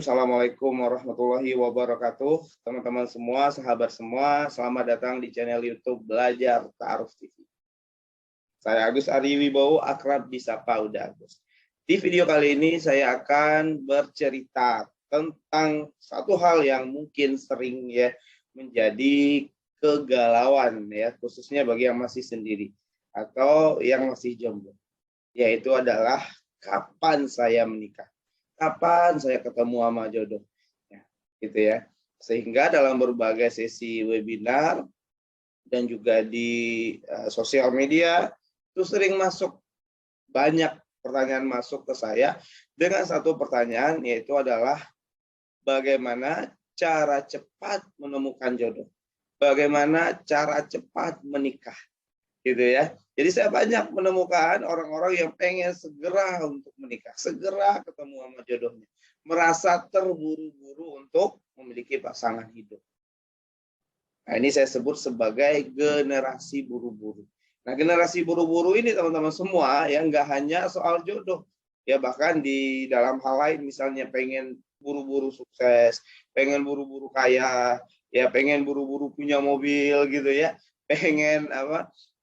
Assalamualaikum warahmatullahi wabarakatuh. Teman-teman semua, sahabat semua, selamat datang di channel YouTube Belajar Ta'aruf TV. Saya Agus Ari Wibowo, akrab disapa Uda Agus. Di video kali ini saya akan bercerita tentang satu hal yang mungkin sering menjadi kegalauan khususnya bagi yang masih sendiri atau yang masih jomblo, yaitu adalah kapan saya menikah. Kapan saya ketemu sama jodoh, gitu ya. Sehingga dalam berbagai sesi webinar dan juga di sosial media itu sering masuk banyak pertanyaan masuk ke saya dengan satu pertanyaan, yaitu adalah bagaimana cara cepat menemukan jodoh, bagaimana cara cepat menikah, gitu ya. Jadi saya banyak menemukan orang-orang yang pengen segera untuk menikah, segera ketemu sama jodohnya, merasa terburu-buru untuk memiliki pasangan hidup. Nah, ini saya sebut sebagai generasi buru-buru. Nah, generasi buru-buru ini teman-teman semua yang nggak hanya soal jodoh, ya bahkan di dalam hal lain, misalnya pengen buru-buru sukses, pengen buru-buru kaya, ya pengen buru-buru punya mobil gitu ya, pengen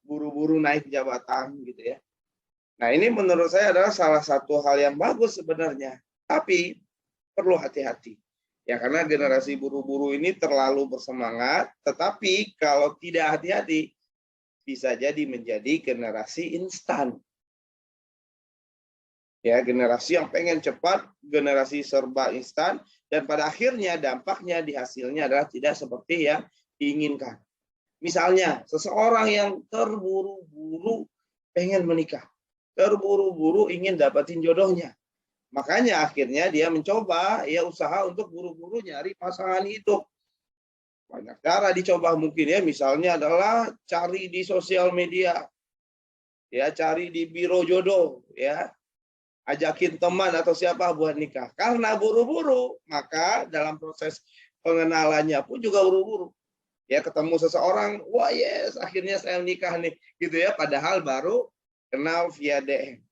buru-buru naik jabatan gitu ya. Nah, ini menurut saya adalah salah satu hal yang bagus sebenarnya, tapi perlu hati-hati. Ya, karena generasi buru-buru ini terlalu bersemangat, tetapi kalau tidak hati-hati bisa jadi menjadi generasi instan. Ya, generasi yang pengen cepat, generasi serba instan, dan pada akhirnya dampaknya di hasilnya adalah tidak seperti yang diinginkan. Misalnya, seseorang yang terburu-buru pengen menikah, terburu-buru ingin dapatin jodohnya. Makanya akhirnya dia mencoba usaha untuk buru-buru nyari pasangan hidup. Banyak cara dicoba mungkin ya, misalnya adalah cari di sosial media, ya cari di biro jodoh, ya ajakin teman atau siapa buat nikah. Karena buru-buru, maka dalam proses pengenalannya pun juga buru-buru. Ya, ketemu seseorang, wah yes, akhirnya saya menikah nih, gitu ya, padahal baru kenal via DM.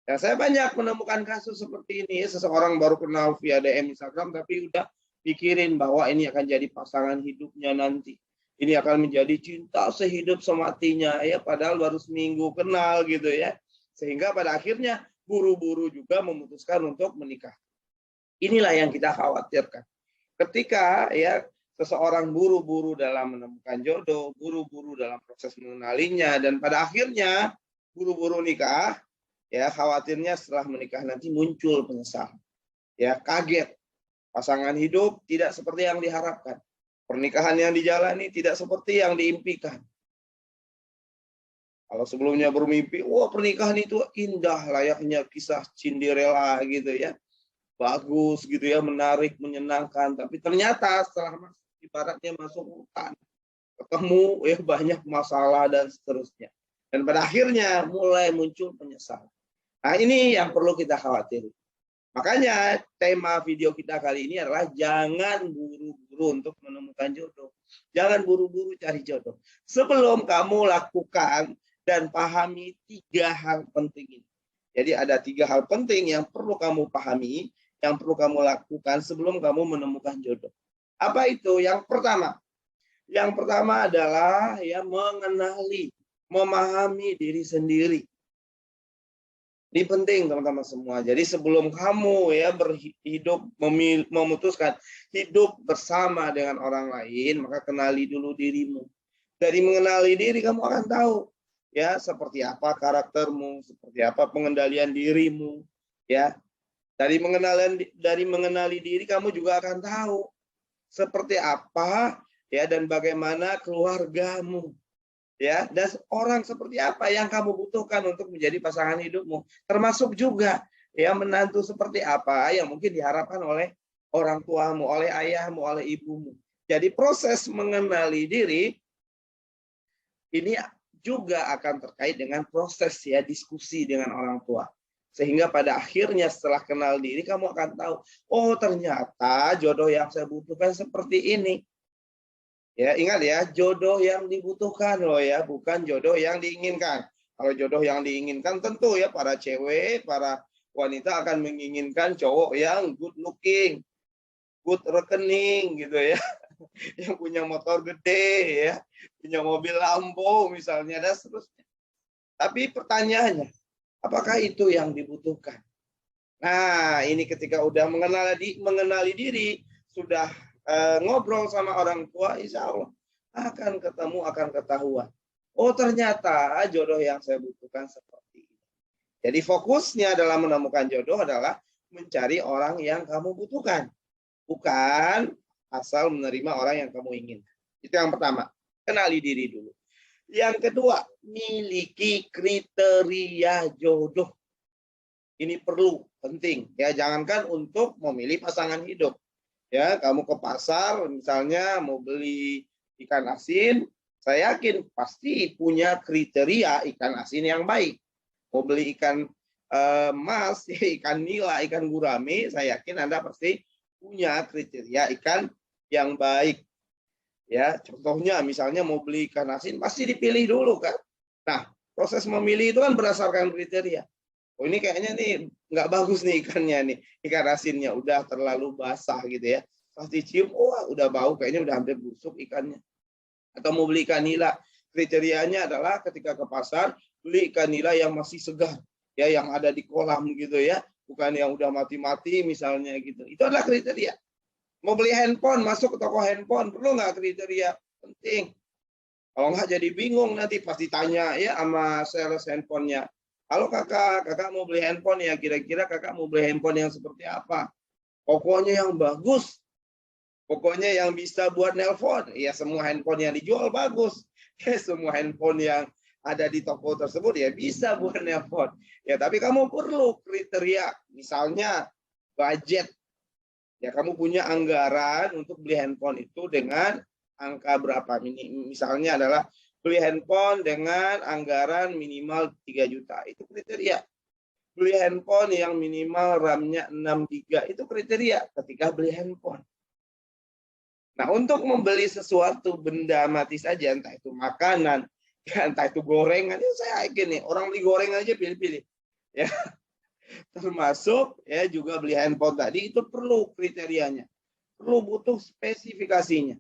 Dan saya banyak menemukan kasus seperti ini, seseorang baru kenal via DM Instagram, tapi udah pikirin bahwa ini akan jadi pasangan hidupnya nanti. Ini akan menjadi cinta sehidup sematinya, ya, padahal baru seminggu kenal, gitu ya. Sehingga pada akhirnya buru-buru juga memutuskan untuk menikah. Inilah yang kita khawatirkan. Ketika seseorang buru-buru dalam menemukan jodoh, buru-buru dalam proses mengenalinya, dan pada akhirnya buru-buru nikah, ya khawatirnya setelah menikah nanti muncul penyesalan. Ya, kaget. Pasangan hidup tidak seperti yang diharapkan. Pernikahan yang dijalani tidak seperti yang diimpikan. Kalau sebelumnya bermimpi, wah pernikahan itu indah, layaknya kisah Cinderella gitu ya. Bagus gitu ya, menarik, menyenangkan, tapi ternyata setelah ibaratnya masuk hutan, ketemu banyak masalah dan seterusnya, dan pada akhirnya mulai muncul penyesalan. Nah, ini yang perlu kita khawatir. Makanya tema video kita kali ini adalah jangan buru-buru untuk menemukan jodoh, jangan buru-buru cari jodoh sebelum kamu lakukan dan pahami 3 hal penting ini. Jadi ada 3 hal penting yang perlu kamu pahami, yang perlu kamu lakukan sebelum kamu menemukan jodoh. Apa itu? Yang pertama. Yang pertama adalah mengenali, memahami diri sendiri. Ini penting teman-teman semua. Jadi sebelum kamu berhidup, memutuskan hidup bersama dengan orang lain, maka kenali dulu dirimu. Dari mengenali diri kamu akan tahu seperti apa karaktermu, seperti apa pengendalian dirimu, ya. Dari mengenali diri kamu juga akan tahu seperti apa dan bagaimana keluargamu, ya, dan orang seperti apa yang kamu butuhkan untuk menjadi pasangan hidupmu, termasuk juga menantu seperti apa yang mungkin diharapkan oleh orang tuamu, oleh ayahmu, oleh ibumu. Jadi proses mengenali diri ini juga akan terkait dengan proses diskusi dengan orang tua. Sehingga pada akhirnya setelah kenal diri kamu akan tahu, oh ternyata jodoh yang saya butuhkan seperti ini. Ya, ingat ya, jodoh yang dibutuhkan loh ya, bukan jodoh yang diinginkan. Kalau jodoh yang diinginkan tentu ya para cewek, para wanita akan menginginkan cowok yang good looking, good rekening gitu ya, yang punya motor gede ya, punya mobil Lambo misalnya dan seterusnya. Tapi pertanyaannya, apakah itu yang dibutuhkan? Nah, ini ketika udah mengenali diri, sudah ngobrol sama orang tua, insya Allah akan ketemu, akan ketahuan. Oh, ternyata jodoh yang saya butuhkan seperti ini. Jadi fokusnya dalam menemukan jodoh adalah mencari orang yang kamu butuhkan. Bukan asal menerima orang yang kamu inginkan. Itu yang pertama. Kenali diri dulu. Yang kedua, miliki kriteria jodoh. Ini perlu, penting. Ya, jangankan untuk memilih pasangan hidup. Ya, kamu ke pasar misalnya mau beli ikan asin, saya yakin pasti punya kriteria ikan asin yang baik. Mau beli ikan mas, ikan nila, ikan gurame, saya yakin Anda pasti punya kriteria ikan yang baik. Ya, contohnya misalnya mau beli ikan asin pasti dipilih dulu kan. Nah, proses memilih itu kan berdasarkan kriteria. Oh, ini kayaknya nih nggak bagus nih ikannya nih, ikan asinnya udah terlalu basah gitu ya. Pas dicium, wah udah bau, kayaknya udah hampir busuk ikannya. Atau mau beli ikan nila, kriterianya adalah ketika ke pasar beli ikan nila yang masih segar, ya yang ada di kolam gitu ya, bukan yang udah mati-mati misalnya gitu. Itu adalah kriteria. Mau beli handphone, masuk ke toko handphone, perlu nggak kriteria? Penting. Kalau nggak jadi bingung nanti pasti tanya ya sama sales handphonenya. Halo kakak, kakak mau beli handphone ya, kira-kira kakak mau beli handphone yang seperti apa? Pokoknya yang bagus. Pokoknya yang bisa buat nelpon. Ya semua handphone yang dijual bagus. Ya, semua handphone yang ada di toko tersebut ya bisa buat nelpon. Ya tapi kamu perlu kriteria. Misalnya budget. Ya, kamu punya anggaran untuk beli handphone itu dengan angka berapa? Misalnya adalah beli handphone dengan anggaran minimal 3 juta. Itu kriteria. Beli handphone yang minimal RAM-nya 6 GB. Itu kriteria ketika beli handphone. Nah, untuk membeli sesuatu benda mati saja, entah itu makanan, entah itu gorengan, itu saya yakin nih, orang beli gorengan aja pilih-pilih. Ya, termasuk ya juga beli handphone tadi itu perlu kriterianya, perlu butuh spesifikasinya.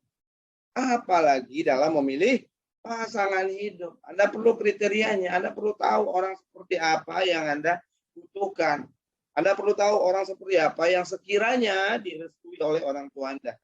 Apalagi dalam memilih pasangan hidup, Anda perlu kriterianya, Anda perlu tahu orang seperti apa yang Anda butuhkan. Anda perlu tahu orang seperti apa yang sekiranya direstui oleh orang tua Anda.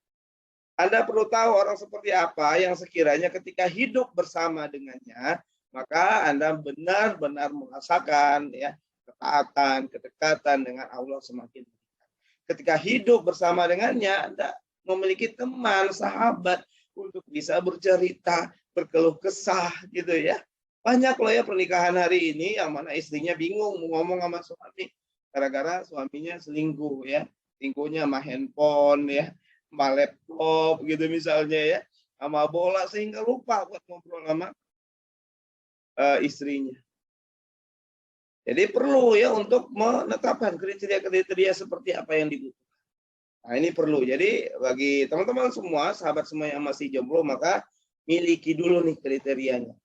Anda perlu tahu orang seperti apa yang sekiranya ketika hidup bersama dengannya, maka Anda benar-benar merasakan ya ketaatan, kedekatan dengan Allah semakin dekat. Ketika hidup bersama dengannya, Anda memiliki teman, sahabat untuk bisa bercerita, berkeluh kesah gitu ya. Banyak loh ya pernikahan hari ini yang mana istrinya bingung mau ngomong sama suami gara-gara suaminya selingkuh ya. Selingkuhnya sama handphone ya, sama laptop gitu misalnya ya, sama bola sehingga lupa buat ngobrol sama istrinya. Jadi perlu ya untuk menetapkan kriteria-kriteria seperti apa yang dibutuhkan. Nah, ini perlu. Jadi bagi teman-teman semua, sahabat semua yang masih jomblo, maka miliki dulu nih kriterianya.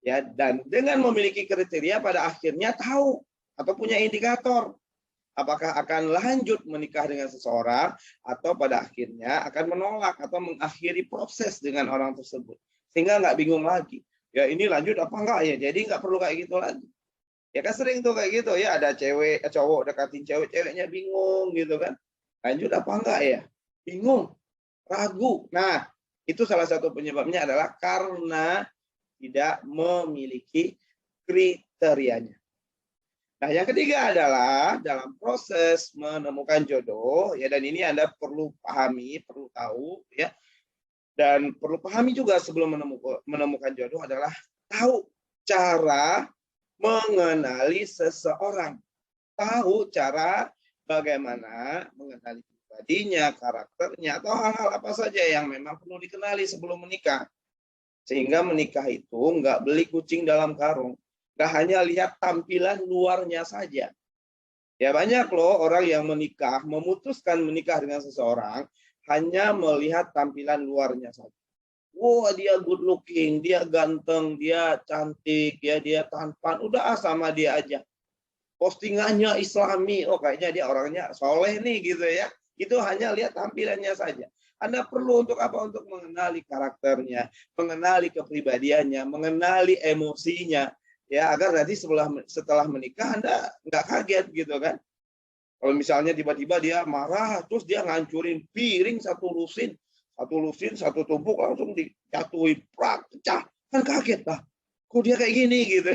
Ya, dan dengan memiliki kriteria pada akhirnya tahu atau punya indikator apakah akan lanjut menikah dengan seseorang atau pada akhirnya akan menolak atau mengakhiri proses dengan orang tersebut. Sehingga nggak bingung lagi. Ya ini lanjut apa enggak ya? Jadi nggak perlu kayak gitu lagi. Ya kan sering tuh kayak gitu ya, ada cowok dekatin cewek, ceweknya bingung gitu kan. Lanjut apa enggak ya? Bingung, ragu. Nah, itu salah satu penyebabnya adalah karena tidak memiliki kriterianya. Nah, yang ketiga adalah dalam proses menemukan jodoh, ya dan ini Anda perlu pahami, perlu tahu ya. Dan perlu pahami juga sebelum menemukan jodoh adalah tahu cara mengenali seseorang. Tahu cara bagaimana mengenali pribadinya, karakternya, atau hal-hal apa saja yang memang perlu dikenali sebelum menikah. Sehingga menikah itu nggak beli kucing dalam karung. Nggak hanya lihat tampilan luarnya saja. Ya banyak loh orang yang menikah, memutuskan menikah dengan seseorang, hanya melihat tampilan luarnya saja. Wah, dia good looking, dia ganteng, dia cantik, ya dia tampan, udah sama dia aja. postingannya Islami, oh kayaknya dia orangnya soleh nih gitu ya. Itu hanya lihat tampilannya saja. Anda perlu untuk apa? Untuk mengenali karakternya, mengenali kepribadiannya, mengenali emosinya, ya agar nanti setelah menikah Anda nggak kaget gitu kan. Kalau misalnya tiba-tiba dia marah, terus dia ngancurin piring satu lusin, satu tumpuk langsung dijatuhi, prak, pecah, kan kaget lah. Kok dia kayak gini gitu?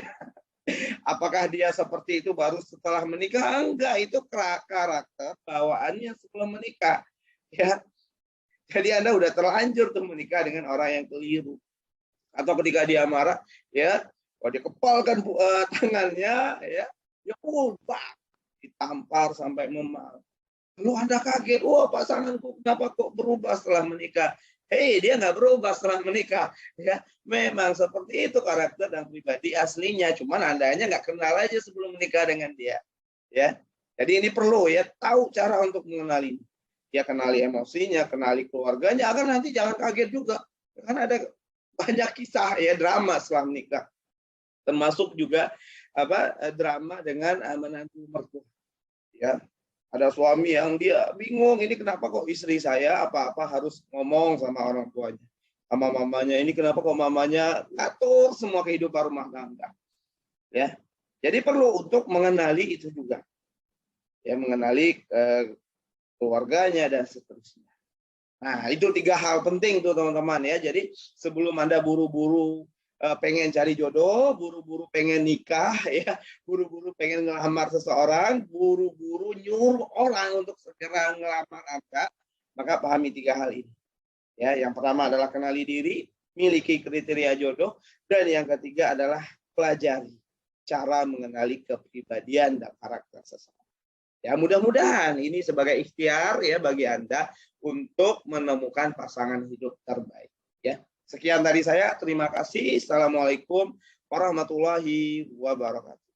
Apakah dia seperti itu baru setelah menikah? Enggak, itu karakter bawaannya sebelum menikah. Ya, jadi Anda udah terlanjur tuh menikah dengan orang yang keliru. Atau ketika dia marah, ya, dia kepalkan tangannya, ya, ya ditampar sampai memar. Lalu Anda kaget, wah pasanganku kenapa kok berubah setelah menikah? Hei, dia nggak berubah setelah menikah. Ya, memang seperti itu karakter dan pribadi aslinya. Cuman Andanya nggak kenal aja sebelum menikah dengan dia. Ya, jadi ini perlu ya tahu cara untuk mengenali. Ya kenali emosinya, kenali keluarganya, agar nanti jangan kaget juga. Karena ada banyak kisah ya drama setelah menikah. Termasuk juga drama dengan menantu mertua. Ya, ada suami yang dia bingung, ini kenapa kok istri saya apa-apa harus ngomong sama orang tuanya, sama mamanya. Ini kenapa kok mamanya ngatur semua kehidupan rumah tangga. Ya, jadi perlu untuk mengenali itu juga. Ya, mengenali keluarganya dan seterusnya. Nah, itu 3 hal penting tuh teman-teman ya. Jadi sebelum Anda buru-buru pengen cari jodoh, buru-buru pengen nikah, ya, buru-buru pengen ngelamar seseorang, buru-buru nyuruh orang untuk segera ngelamar Anda, maka pahami 3 hal ini. Ya, yang pertama adalah kenali diri, miliki kriteria jodoh, dan yang ketiga adalah pelajari cara mengenali kepribadian dan karakter seseorang. Ya, mudah-mudahan ini sebagai ikhtiar ya bagi Anda untuk menemukan pasangan hidup terbaik. Ya, sekian dari saya. Terima kasih. Assalamualaikum warahmatullahi wabarakatuh.